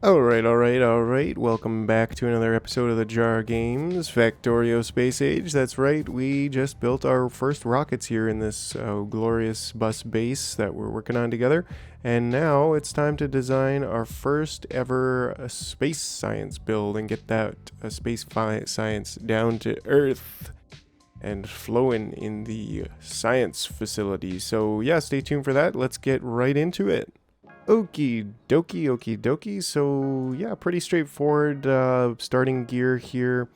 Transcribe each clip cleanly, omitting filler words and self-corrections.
Alright. Welcome back to another episode of the Jar Games Factorio Space Age. That's right, we just built our first rockets here in this glorious bus base that we're working on together. And now it's time to design our first ever space science build and get that science down to Earth and flowing in the science facility. So yeah, stay tuned for that. Let's get right into it. Okie dokie. So yeah, pretty straightforward starting gear here.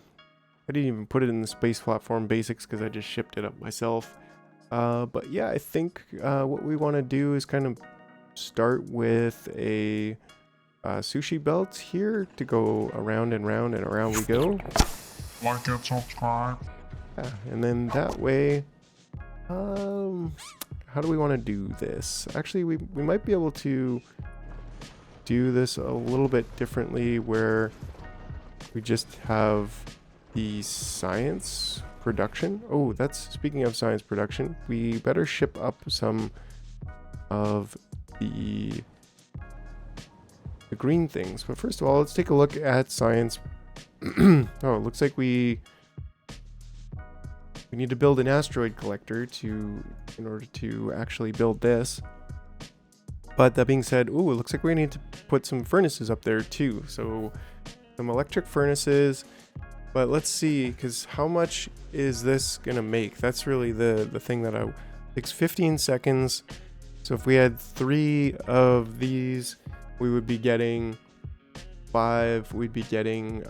I didn't even put it in the space platform basics because I just shipped it up myself. But yeah, I think what we want to do is kind of start with a sushi belt here to go around and round and around we go. Like and subscribe. Yeah, and then that way, how do we want to do this? Actually, we might be able to do this a little bit differently where we just have the science production. Oh, that's speaking of science production, we better ship up some of the green things. But first of all, let's take a look at science. Oh, it looks like we need to build an asteroid collector in order to actually build this. But that being said, ooh, it looks like we need to put some furnaces up there too. So some electric furnaces. But let's see, because how much is this gonna make? That's really the thing that takes 15 seconds. So if we had 3 of these, we would be getting 5. We'd be getting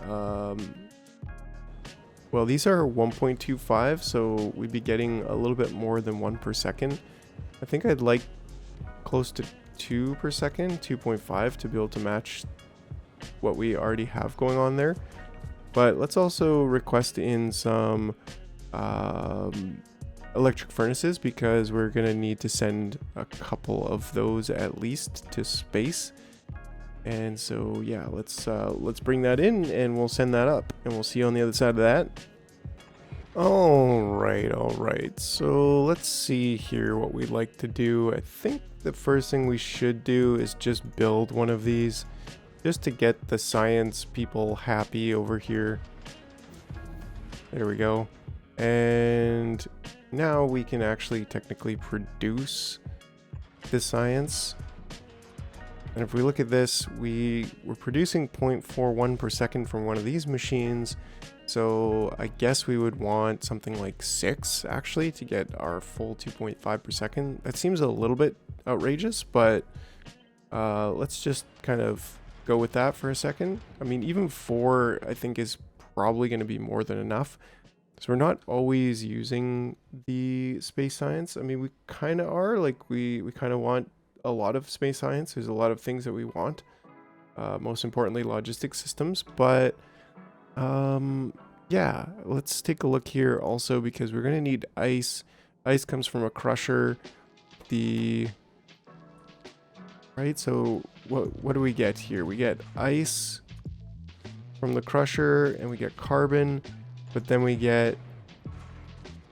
well, these are 1.25, so we'd be getting a little bit more than 1 per second. I think I'd like close to 2 per second, 2.5, to be able to match what we already have going on there. But let's also request in some electric furnaces because we're going to need to send a couple of those at least to space. And so yeah, let's bring that in and we'll send that up and we'll see you on the other side of that. Alright. So let's see here what we'd like to do. I think the first thing we should do is just build one of these just to get the science people happy over here. There we go. And now we can actually technically produce the science. And if we look at this, we're producing 0.41 per second from one of these machines. So I guess we would want something like 6 actually to get our full 2.5 per second. That seems a little bit outrageous, but let's just kind of go with that for a second. I mean, even 4 I think is probably going to be more than enough. So we're not always using the space science. I mean, we kind of are, like we kind of want a lot of space science. There's a lot of things that we want, most importantly logistic systems, but yeah, let's take a look here also because we're going to need ice. Ice comes from a crusher. Right, so what do we get here? We get ice from the crusher and we get carbon, but then we get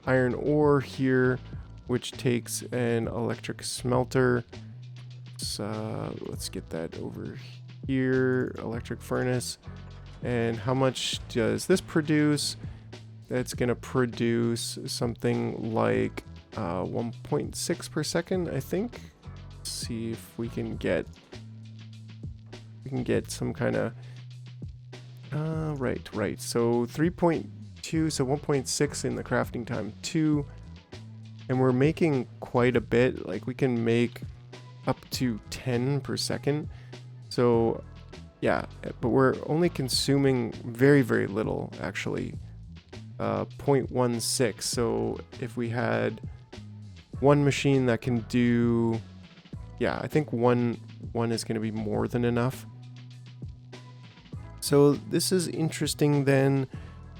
iron ore here, which takes an electric smelter. So let's get that over here. Electric furnace. And how much does this produce? That's going to produce something like 1.6 per second, I think. Let's see if we can get some kind of right. So 3.2, so 1.6 in the crafting time 2. And we're making quite a bit. Like we can make up to 10 per second. So yeah, but we're only consuming very, very little actually. 0.16. So if we had one machine that can do, yeah, I think one is going to be more than enough. So this is interesting then.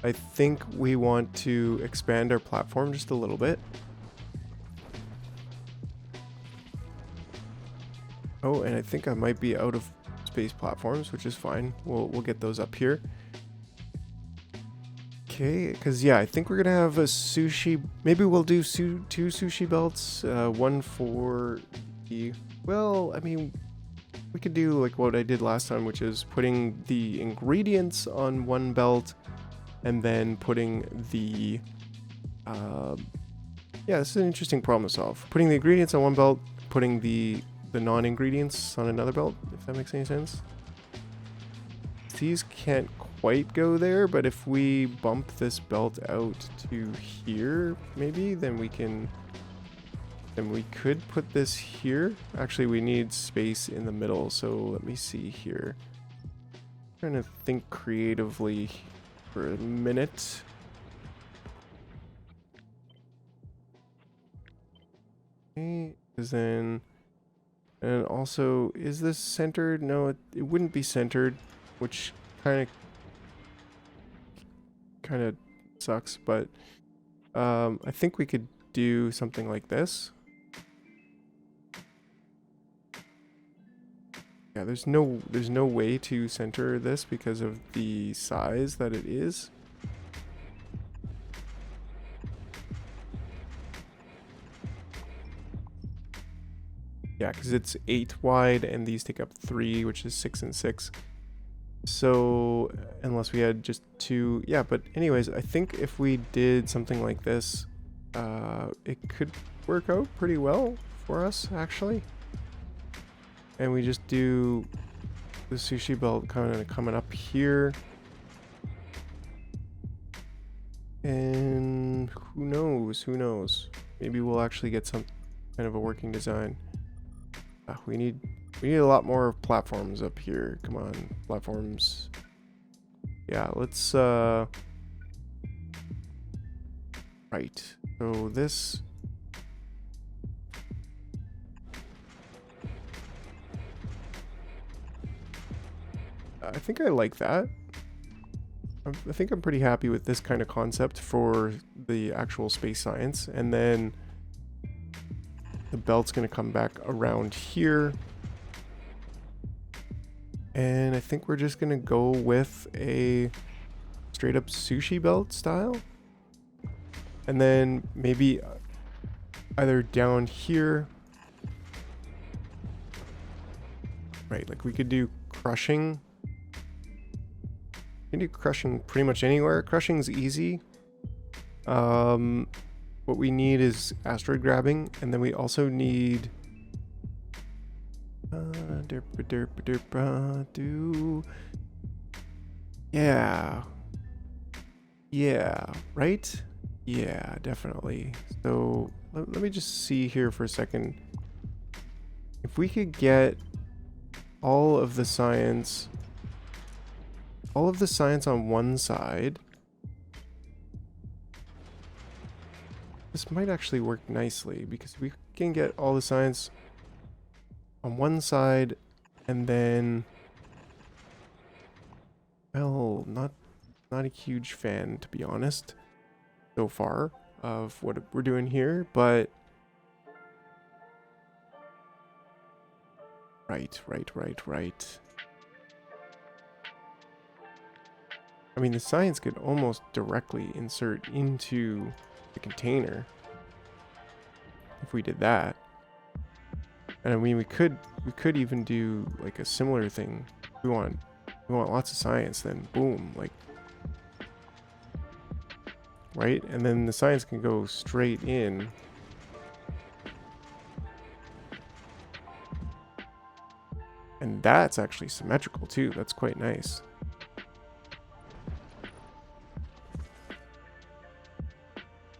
I think we want to expand our platform just a little bit. Oh, and I think I might be out of space platforms, which is fine. We'll get those up here. Okay, because yeah, I think we're gonna have a sushi. Maybe we'll do 2 sushi belts. One for the. Well, I mean, we could do like what I did last time, which is putting the ingredients on one belt and then putting the yeah, this is an interesting problem to solve. Putting the ingredients on one belt, putting the non-ingredients on another belt, if that makes any sense. These can't quite go there, but if we bump this belt out to here, maybe, then we could put this here. Actually, we need space in the middle, so let me see here. I'm trying to think creatively for a minute. Okay, then, and also, is this centered? No, it wouldn't be centered, which kind of sucks, but I think we could do something like this. Yeah, there's no way to center this because of the size that it is. Yeah, because it's 8 wide and these take up 3, which is 6 and 6. So, unless we had just 2, yeah, but anyways, I think if we did something like this, it could work out pretty well for us, actually. And we just do the sushi belt kind of coming up here. And who knows? Maybe we'll actually get some kind of a working design. We need a lot more platforms up here. Come on, platforms. Yeah, let's right. So this I think I like that. I think I'm pretty happy with this kind of concept for the actual space science. And then the belt's going to come back around here. And I think we're just going to go with a straight up sushi belt style. And then maybe either down here. Right, like we could do crushing. You can do crushing pretty much anywhere. Crushing's easy. What we need is asteroid grabbing, and then we also need yeah, right? Yeah, definitely. So let me just see here for a second. If we could get all of the science on one side, this might actually work nicely, because we can get all the science on one side, and then, well, not a huge fan, to be honest, so far, of what we're doing here, but right. I mean, the science could almost directly insert into the container if we did that. And I mean, we could even do like a similar thing. We want lots of science, then boom, like, right? And then the science can go straight in. And that's actually symmetrical too. That's quite nice.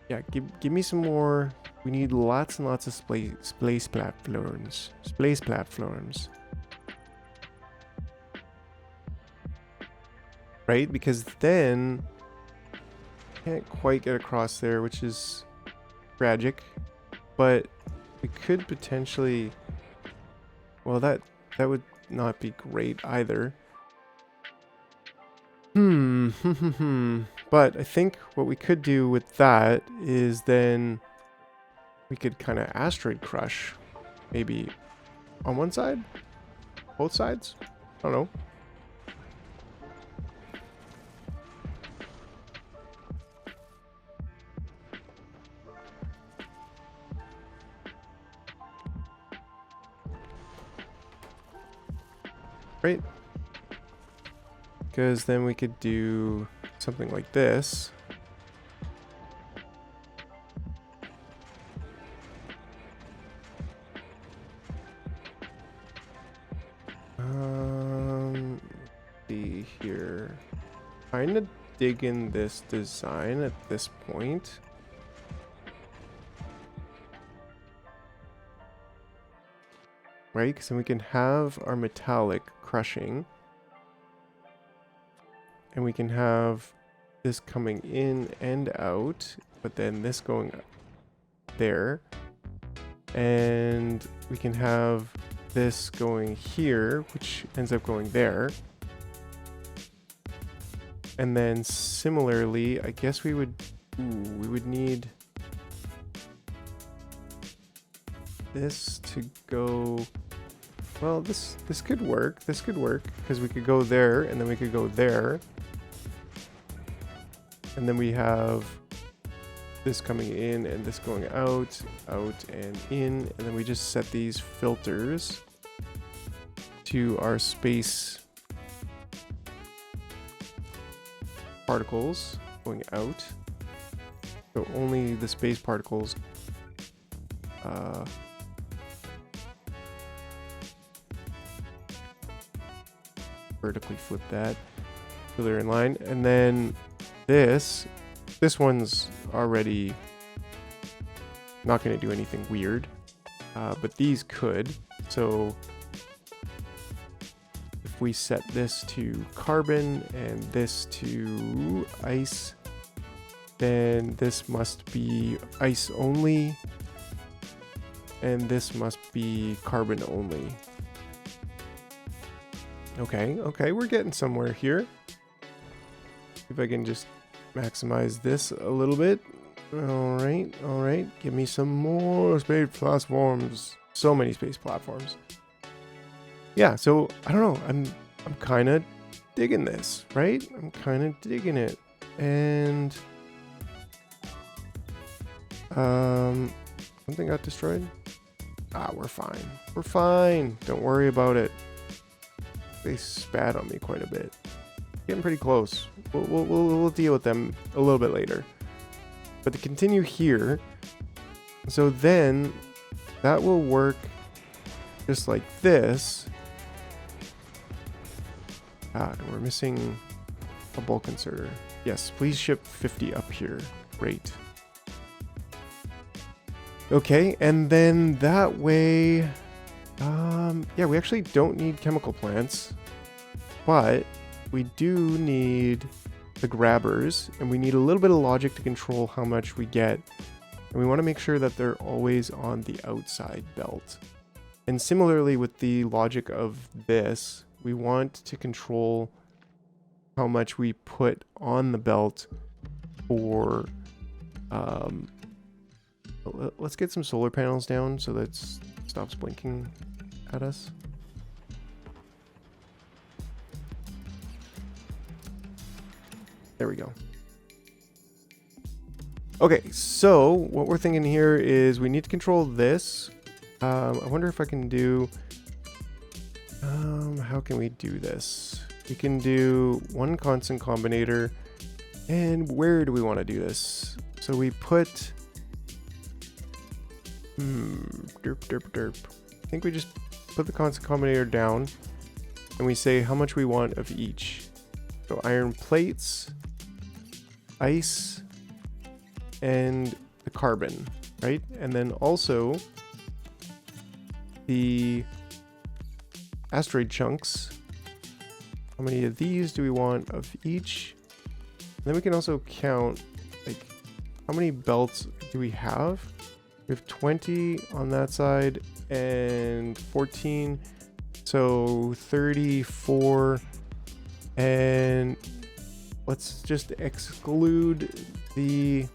Yeah, give me some more. We need lots and lots of space platforms. Space platforms. Right? Because then can't quite get across there, which is tragic. But we could potentially, well, that would not be great either. But I think what we could do with that is then we could kind of asteroid crush, maybe on one side, both sides. I don't know. because then we could do something like this. See here. Kind of dig in this design at this point. Right, because then we can have our metallic crushing. And we can have this coming in and out, but then this going there. And we can have this going here, which ends up going there. And then similarly, I guess we would need this to go, well, this could work. This could work because we could go there and then we could go there. And then we have this coming in and this going out, out and in. And then we just set these filters to our space particles going out. So only the space particles vertically flip that so they're in line. And then this one's already not going to do anything weird, but these could. So if we set this to carbon and this to ice, then this must be ice only, and this must be carbon only. Okay, we're getting somewhere here. If I can just maximize this a little bit. All right. Give me some more space platforms. So many space platforms. Yeah, so I don't know. I'm kind of digging this, right? I'm kind of digging it. And something got destroyed. We're fine. We're fine. Don't worry about it. They spat on me quite a bit. Getting pretty close. We'll deal with them a little bit later. But to continue here, so then that will work just like this. And we're missing a bulk inserter. Yes, please ship 50 up here. Great. Okay, and then that way, yeah, we actually don't need chemical plants, but we do need the grabbers, and we need a little bit of logic to control how much we get. And we want to make sure that they're always on the outside belt. And similarly with the logic of this, we want to control how much we put on the belt for, let's get some solar panels down so that it stops blinking at us. There we go. Okay, so what we're thinking here is we need to control this. I wonder if I can do, how can we do this? We can do one constant combinator, and where do we want to do this? So we put, derp. I think we just put the constant combinator down, and we say how much we want of each. So iron plates, ice, and the carbon, right? And then also the asteroid chunks. How many of these do we want of each? And then we can also count, like, how many belts do we have? We have 20 on that side and 14. So 34. And let's just exclude the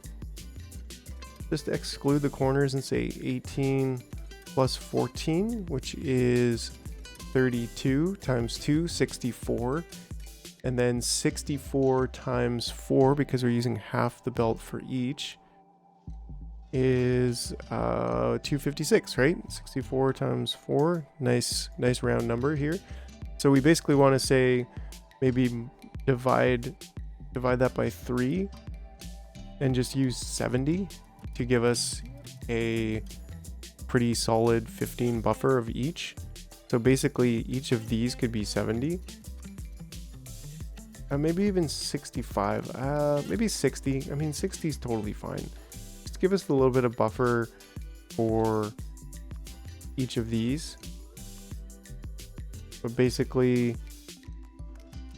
corners and say 18 plus 14, which is 32 times 2, 64. And then 64 times 4, because we're using half the belt for each, is 256, right? 64 times 4. Nice round number here. So we basically want to say maybe divide that by 3 and just use 70 to give us a pretty solid 15 buffer of each. So basically each of these could be 70. Maybe even 65. Maybe 60. I mean, 60 is totally fine. Just give us a little bit of buffer for each of these. But basically,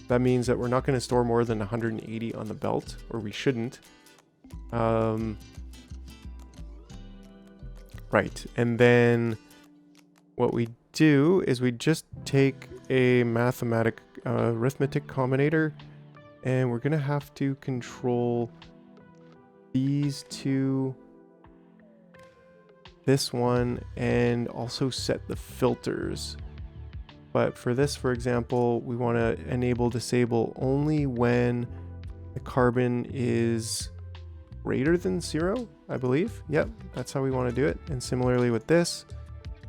that means that we're not going to store more than 180 on the belt, or we shouldn't. Right, and then what we do is we just take a arithmetic combinator, and we're gonna have to control these two, this one, and also set the filters. But for this, for example, we want to enable disable only when the carbon is greater than 0, I believe. Yep, that's how we want to do it. And similarly with this,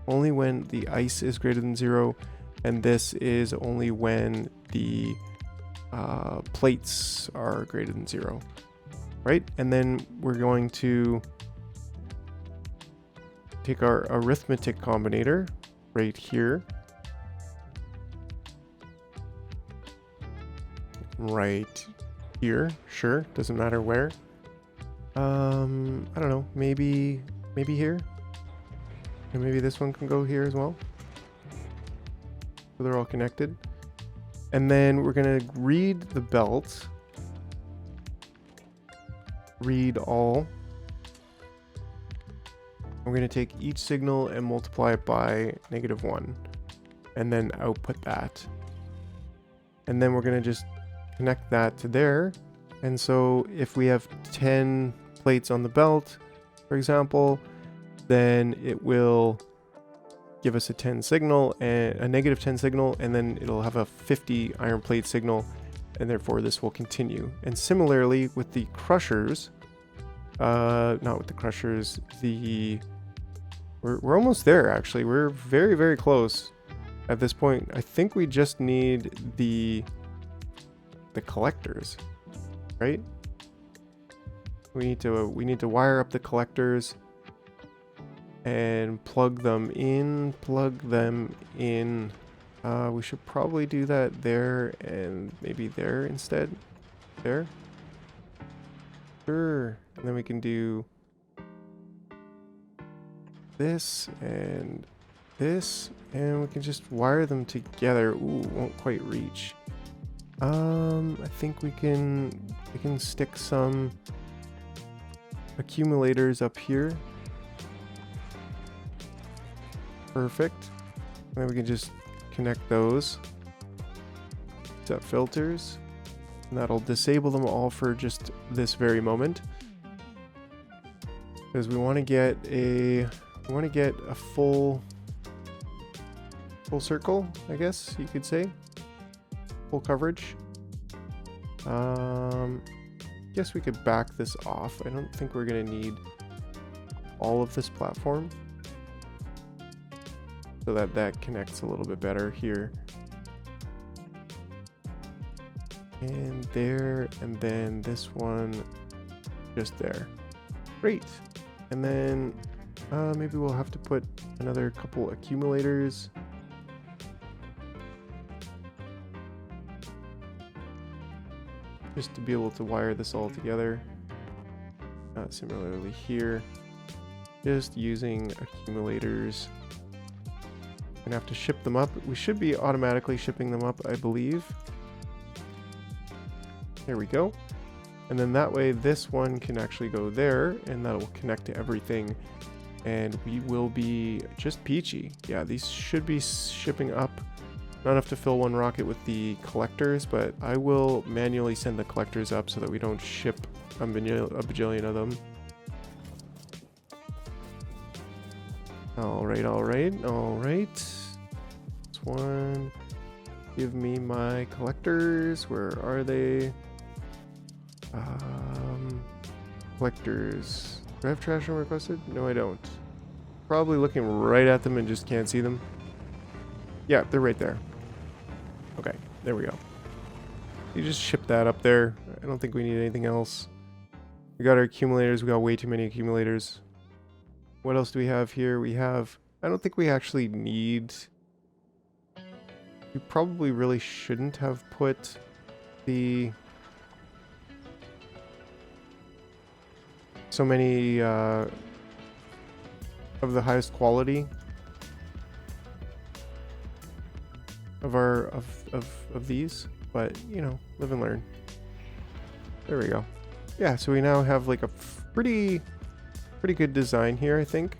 only when the ice is greater than 0, and this is only when the plates are greater than 0, right? And then we're going to take our arithmetic combinator right here, sure, doesn't matter where. I don't know, maybe here, and maybe this one can go here as well, so they're all connected. And then we're gonna read the belt, read all. We're gonna take each signal and multiply it by -1, and then output that. And then we're gonna just connect that to there. And so if we have 10 plates on the belt, for example, then it will give us a 10 signal and a -10 signal, and then it'll have a 50 iron plate signal, and therefore this will continue. And similarly with the crushers, not with the crushers, we're almost there actually. We're very, very close at this point. I think we just need the collectors, right? We need to wire up the collectors and plug them in. We should probably do that there and maybe there instead. There. Sure. And then we can do this and this, and we can just wire them together. Ooh, won't quite reach. I think we can stick some accumulators up here. Perfect. And then we can just connect those. Set filters. And that'll disable them all for just this very moment. Because we want to get a full circle, I guess you could say. Full coverage. Guess we could back this off. I don't think we're gonna need all of this platform, so that connects a little bit better here. And there, and then this one just there. Great. And then maybe we'll have to put another couple accumulators. Just to be able to wire this all together. Similarly here, just using accumulators. We're gonna have to ship them up. We should be automatically shipping them up, I believe. There we go. And then that way this one can actually go there, and that'll connect to everything, and we will be just peachy. Yeah, these should be shipping up. Not enough to fill one rocket with the collectors, but I will manually send the collectors up so that we don't ship a bajillion of them. Alright. This one. Give me my collectors. Where are they? Collectors. Do I have trash room requested? No, I don't. Probably looking right at them and just can't see them. Yeah, they're right there. Okay, there we go. You just ship that up there. I don't think we need anything else. We got our accumulators. We got way too many accumulators. What else do we have here? We have... I don't think we actually need... We probably really shouldn't have put the... so many of the highest quality of our of these, but you know, live and learn. There we go. Yeah, so we now have like a pretty good design here, I think.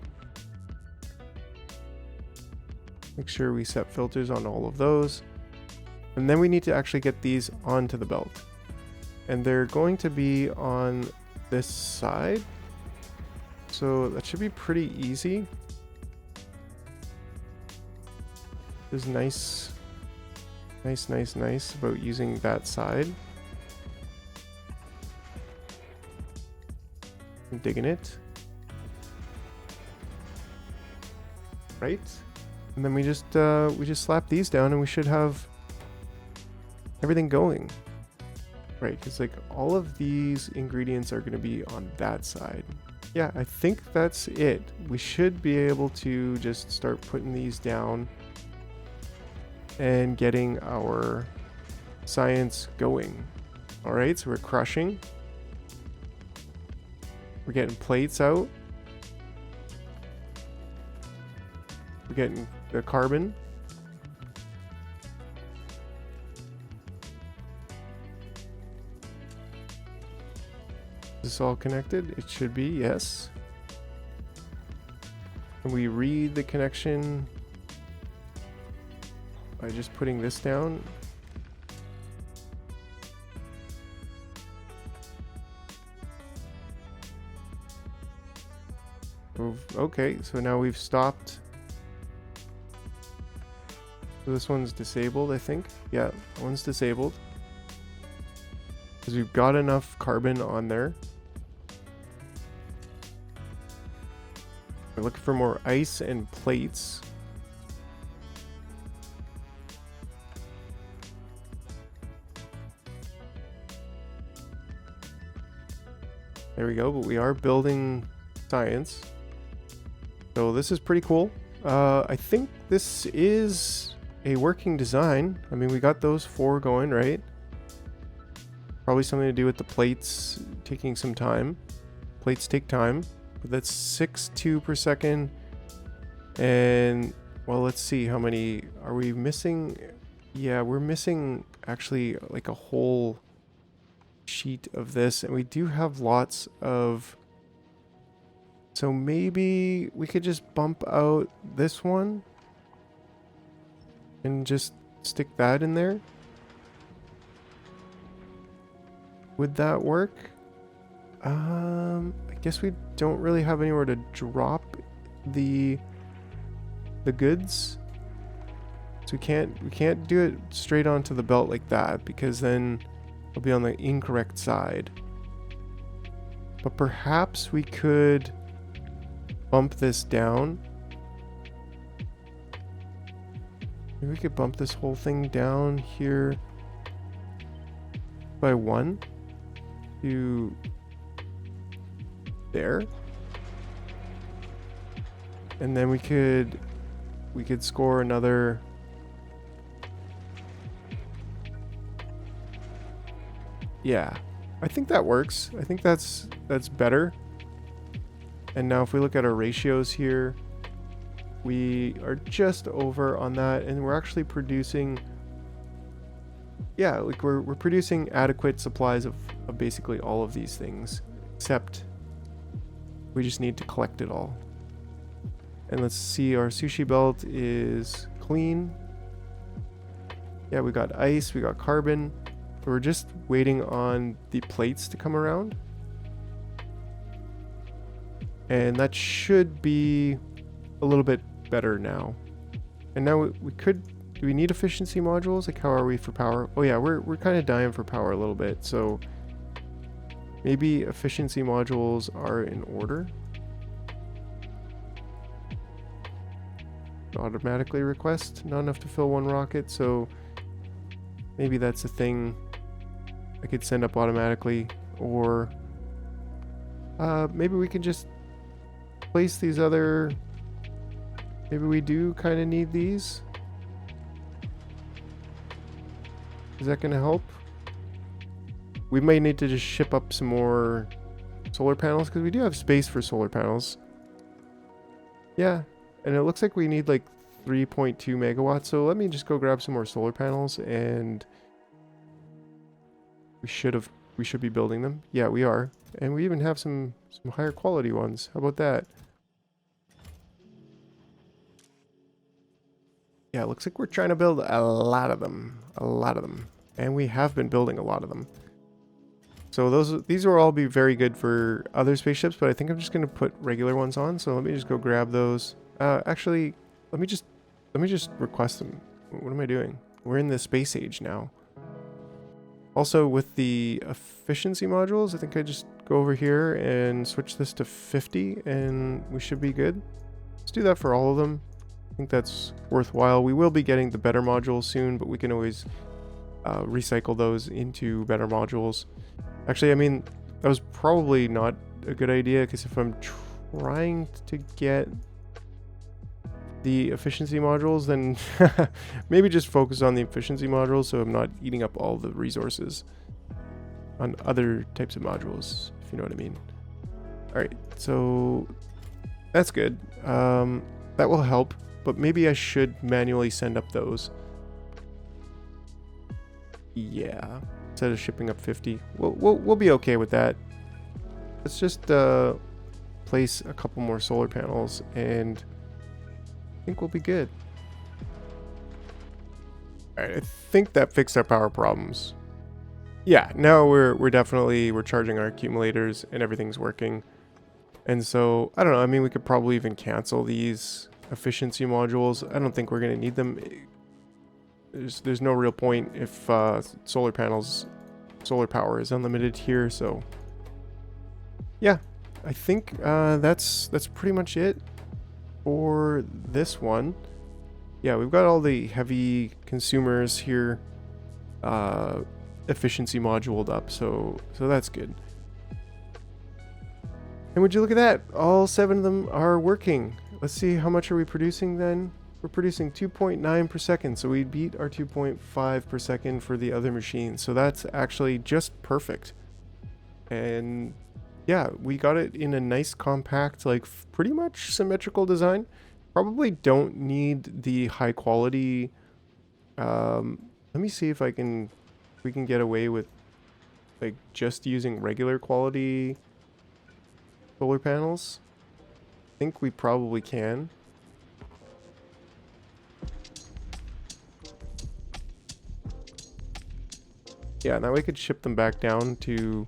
Make sure we set filters on all of those, and then we need to actually get these onto the belt, and they're going to be on this side, so that should be pretty easy. This is nice about using that side. I'm digging it. Right, and then we just slap these down, and we should have everything going. Right, because like all of these ingredients are going to be on that side. Yeah, I think that's it. We should be able to just start putting these down and getting our science going. All right, so we're crushing. We're getting plates out. We're getting the carbon. Is this all connected? It should be, yes. Can we read the connection by just putting this down? Okay, so now we've stopped. So this one's disabled, I think. Yeah, that one's disabled. Because we've got enough carbon on there. We're looking for more ice and plates. There we go, but we are building science. So this is pretty cool. I think this is a working design. I mean, we got those 4 going, right? Probably something to do with the plates taking some time. Plates take time, but that's 6.2 per second. And, well, let's see, how many are we missing? Yeah, we're missing actually like a whole sheet of this, and we do have lots of... So maybe we could just bump out this one and just stick that in there. Would that work? I guess we don't really have anywhere to drop the goods. So we can't do it straight onto the belt like that, because then it'll be on the incorrect side. But perhaps we could bump this down. Maybe we could bump this whole thing down here by 1 to there. And then we could score another... Yeah, I think that works. I think that's better. And now if we look at our ratios here, we are just over on that, and we're actually producing... Yeah, like we're producing adequate supplies of basically all of these things, except we just need to collect it all. And let's see, our sushi belt is clean. Yeah, we got ice, we got carbon. So we're just waiting on the plates to come around. And that should be a little bit better now. And now we could... Do we need efficiency modules? Like, how are we for power? Oh yeah, we're kind of dying for power a little bit. So maybe efficiency modules are in order. Automatically request, not enough to fill 1 rocket. So maybe that's a thing I could send up automatically, or maybe we can just place these other. Maybe we do kind of need these. Is that going to help? We may need to just ship up some more solar panels because we do have space for solar panels. Yeah, and it looks like we need like 3.2 megawatts. So let me just go grab some more solar panels, and we should be building them. Yeah, we are, and we even have some higher quality ones. How about that? Yeah, it looks like we're trying to build a lot of them. And we have been building a lot of them. So these will all be very good for other spaceships, but I think I'm just going to put regular ones on. So let me just go grab those. Actually, let me just request them. What am I doing? We're in the space age now. Also, with the efficiency modules, I think I just go over here and switch this to 50, and we should be good. Let's do that for all of them. I think that's worthwhile. We will be getting the better modules soon, but we can always recycle those into better modules. Actually, I mean, that was probably not a good idea, because if I'm trying to get the efficiency modules, then maybe just focus on the efficiency modules so I'm not eating up all the resources on other types of modules, if you know what I mean. Alright, so that's good. That will help, but maybe I should manually send up those. Yeah, instead of shipping up 50. We'll be okay with that. Let's just place a couple more solar panels, and I think we'll be good. Alright, I think that fixed our power problems. Yeah, now we're definitely charging our accumulators and everything's working. And so, I don't know, I mean, we could probably even cancel these efficiency modules. I don't think we're going to need them. There's no real point if solar power is unlimited here, so yeah, I think that's pretty much it for this one. Yeah, we've got all the heavy consumers here efficiency moduled up, so that's good. And would you look at that, all 7 of them are working. Let's see, how much are we producing then? We're producing 2.9 per second, so we beat our 2.5 per second for the other machines. So that's actually just perfect. And yeah, we got it in a nice compact, like pretty much symmetrical design. Probably don't need the high quality. Let me see if we can get away with like just using regular quality solar panels. I think we probably can. Yeah, now we could ship them back down to...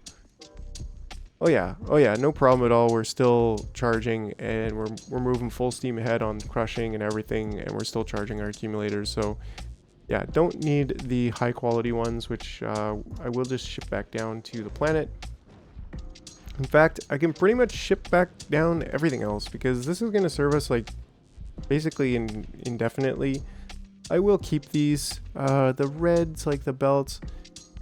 Oh yeah, no problem at all. We're still charging, and we're moving full steam ahead on crushing and everything, and we're still charging our accumulators. So yeah, don't need the high quality ones, which I will just ship back down to the planet. In fact, I can pretty much ship back down everything else, because this is going to serve us like basically indefinitely. I will keep these, the reds, like the belts.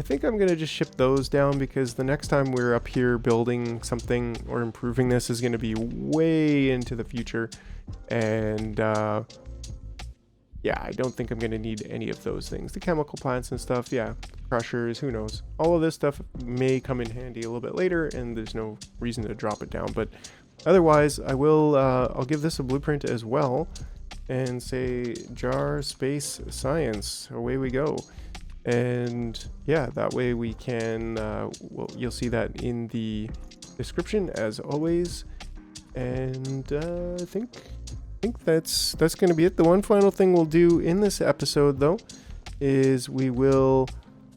I think I'm going to just ship those down, because the next time we're up here building something or improving this is going to be way into the future. And yeah, I don't think I'm going to need any of those things. The chemical plants and stuff, yeah, crushers, who knows. All of this stuff may come in handy a little bit later, and there's no reason to drop it down. But otherwise, I'll give this a blueprint as well and say jar space science. Away we go. And yeah, that way we can, well, you'll see that in the description as always. And I think that's going to be it. The one final thing we'll do in this episode, though, is we will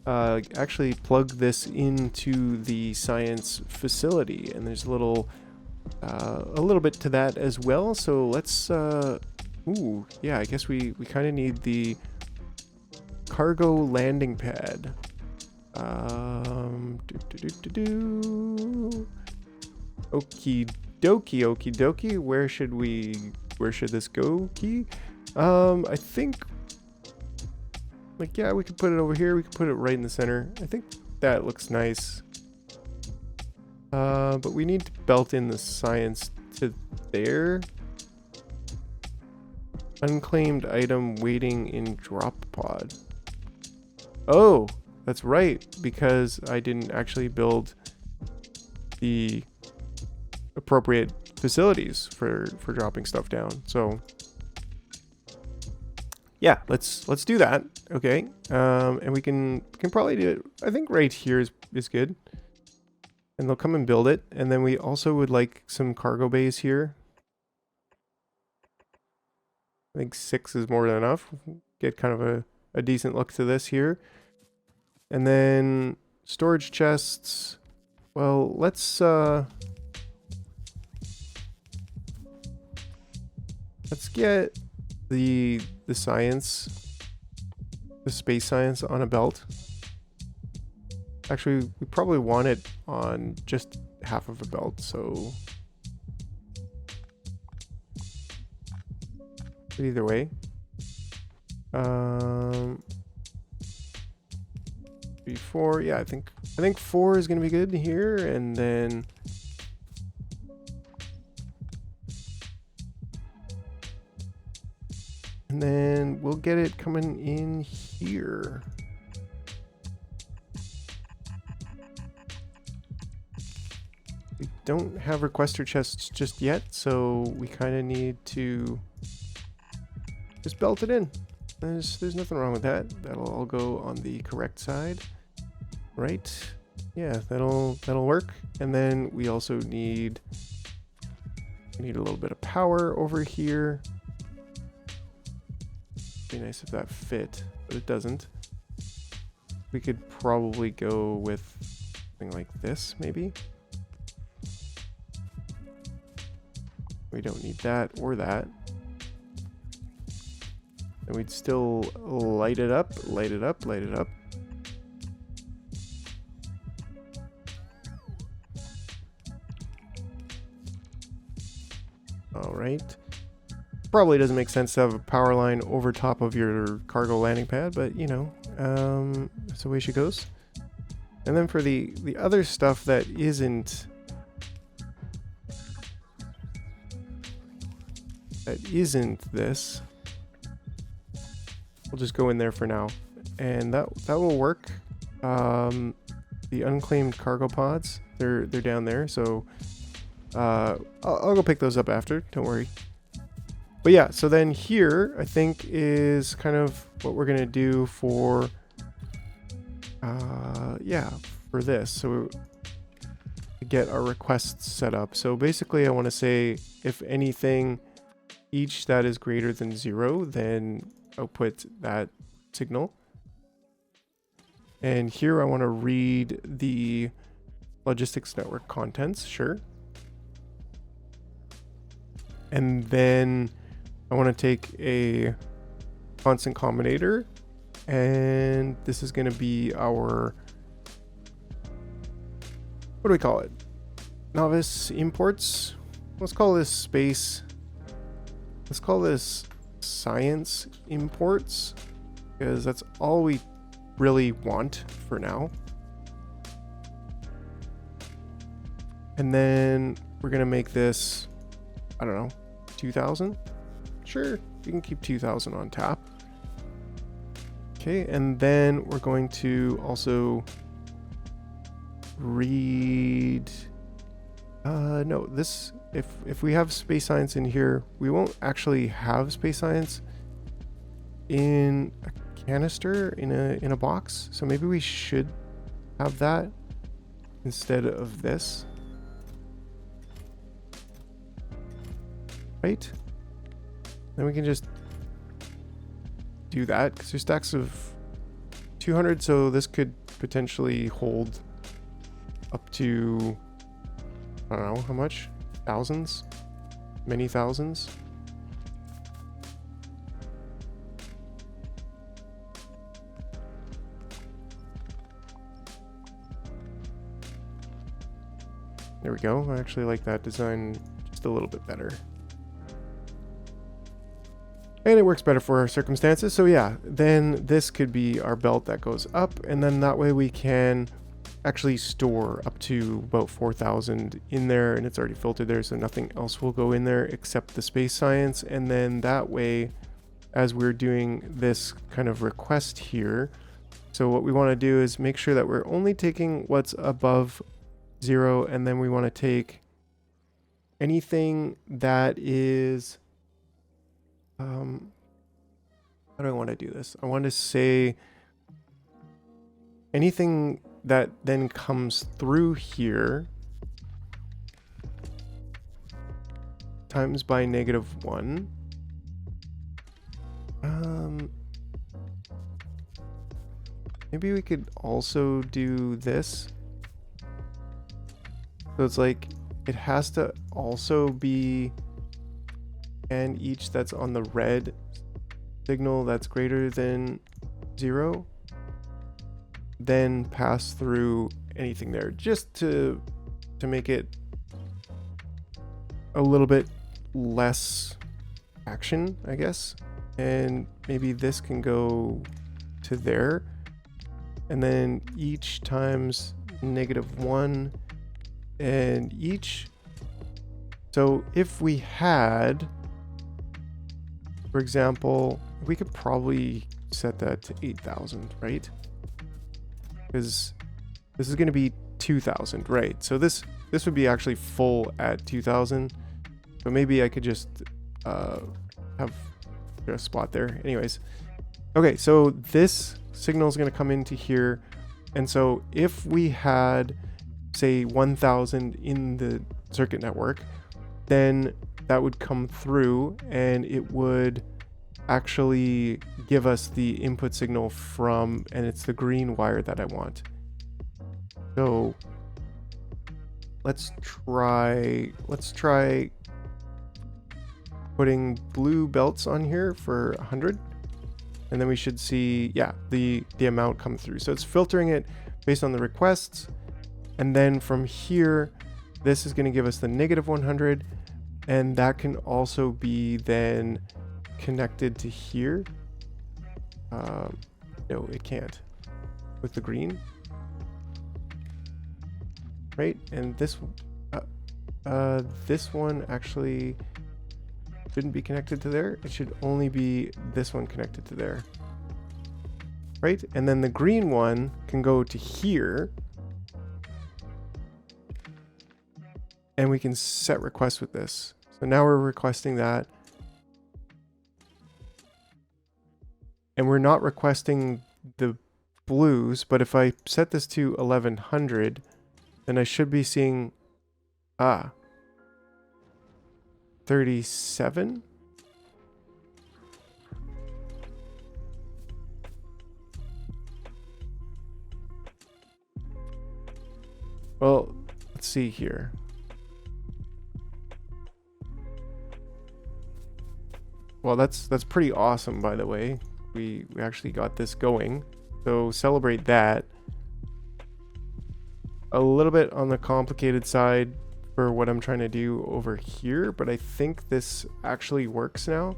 actually plug this into the science facility, and there's a little bit to that as well. So let's, ooh, yeah, I guess we kind of need the cargo landing pad. Okie dokie. Where should this go, Key? I think, like, yeah, we could put it over here. We could put it right in the center. I think that looks nice. But we need to belt in the science to there. Unclaimed item waiting in drop pod. Oh, that's right, because I didn't actually build the appropriate facilities for dropping stuff down. So yeah, let's do that. Okay. And we can probably do it. I think right here is good. And they'll come and build it. And then we also would like some cargo bays here. I think 6 is more than enough. Get kind of a decent look to this here. And then storage chests. Well, let's get the science, the space science on a belt. Actually, we probably want it on just half of a belt, so but either way. Before, yeah, I think 4 is gonna be good here, and then we'll get it coming in here. We don't have requester chests just yet, so we kind of need to just belt it in. There's nothing wrong with that. That'll all go on the correct side, right? Yeah, that'll work. And then we also need a little bit of power over here. Be nice if that fit, but it doesn't. We could probably go with something like this, maybe. We don't need that or that. And we'd still light it up, light it up, light it up. All right. Probably doesn't make sense to have a power line over top of your cargo landing pad, but you know, that's the way she goes. And then for the other stuff that isn't this, we'll just go in there for now, and that will work. The unclaimed cargo pods, they're down there, so I'll go pick those up after. Don't worry. But yeah, so then here I think is kind of what we're gonna do for for this. So to get our requests set up. So basically, I want to say if anything, each that is greater than 0, then output that signal. And here I want to read the logistics network contents, sure. And then I want to take a constant combinator, and this is going to be our, what do we call it? Novice imports. Let's call this space. Let's call this science imports, because that's all we really want for now. And then we're going to make this, I don't know, 2000. Sure, we can keep 2000 on tap. Okay, and then we're going to also read no, this, if we have space science in here, we won't actually have space science in a canister, in a box. So maybe we should have that instead of this, right? Then we can just do that, because there's stacks of 200, so this could potentially hold up to, I don't know how much, thousands, many thousands. There we go. I actually like that design just a little bit better. And it works better for our circumstances. So yeah, then this could be our belt that goes up, and then that way we can actually store up to about 4,000 in there, and it's already filtered there, so nothing else will go in there except the space science. And then that way, as we're doing this kind of request here, so what we want to do is make sure that we're only taking what's above 0, and then we want to take anything that is how do I want to do this? I want to say anything that then comes through here times by -1. Maybe we could also do this. So it's like it has to also be and each that's on the red signal that's greater than 0, then pass through anything there, just to make it a little bit less action, I guess. And maybe this can go to there, and then each times -1 and each. So if we had, for example, we could probably set that to 8,000, right? Because this is going to be 2,000, right? So this would be actually full at 2,000. So maybe I could just have a spot there. Anyways, okay, so this signal is going to come into here. And so if we had, say, 1,000 in the circuit network, then that would come through and it would actually give us the input signal from, and it's the green wire that I want. So let's try putting blue belts on here for 100, and then we should see, yeah, the amount come through. So it's filtering it based on the requests, and then from here this is going to give us the -100, and that can also be then connected to here. No, it can't with the green, right? And this one actually shouldn't be connected to there. It should only be this one connected to there, right? And then the green one can go to here, and we can set requests with this. So now we're requesting that, and we're not requesting the blues, but if I set this to 1100, then I should be seeing 37. Well, let's see here. Well, that's pretty awesome, by the way. We actually got this going, so celebrate that. A little bit on the complicated side for what I'm trying to do over here, but I think this actually works now,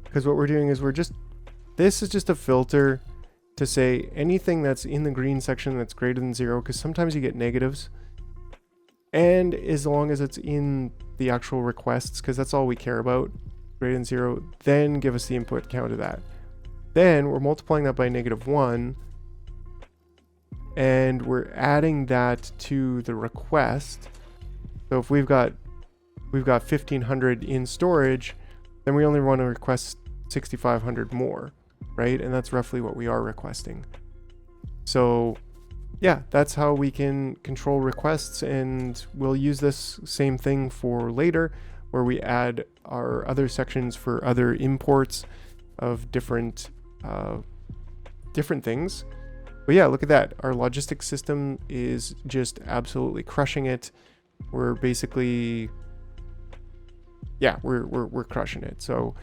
because what we're doing is this is just a filter to say anything that's in the green section that's greater than 0, because sometimes you get negatives, and as long as it's in the actual requests, because that's all we care about, greater than 0, then give us the input count of that. Then we're multiplying that by -1, and we're adding that to the request. So if we've got 1,500 in storage, then we only want to request 6,500 more, right? And that's roughly what we are requesting. So yeah, that's how we can control requests, and we'll use this same thing for later, where we add our other sections for other imports of different things. But yeah, look at that. Our logistics system is just absolutely crushing it. We're basically, yeah, we're crushing it. So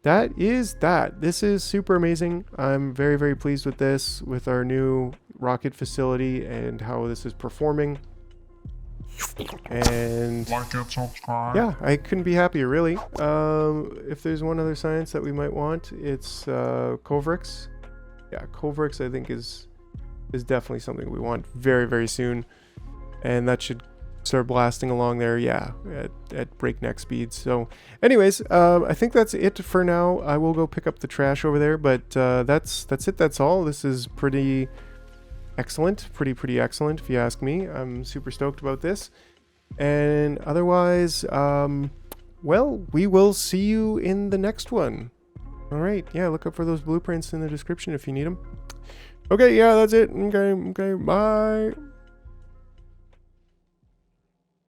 that is that. This is super amazing. I'm very, very pleased with this, with our new rocket facility and how this is performing. And Like and subscribe. yeah, I couldn't be happier, really. If there's one other science that we might want, it's Covrix. Yeah, Covrix I think is is definitely something we want very, very soon. And that should start blasting along there, yeah, at breakneck speeds. So anyways, I think that's it for now. I will go pick up the trash over there, but that's it. That's all. This is pretty excellent. Pretty excellent, if you ask me. I'm super stoked about this. And otherwise, well, we will see you in the next one. All right, yeah, look up for those blueprints in the description if you need them. Okay, yeah, that's it. Okay, bye.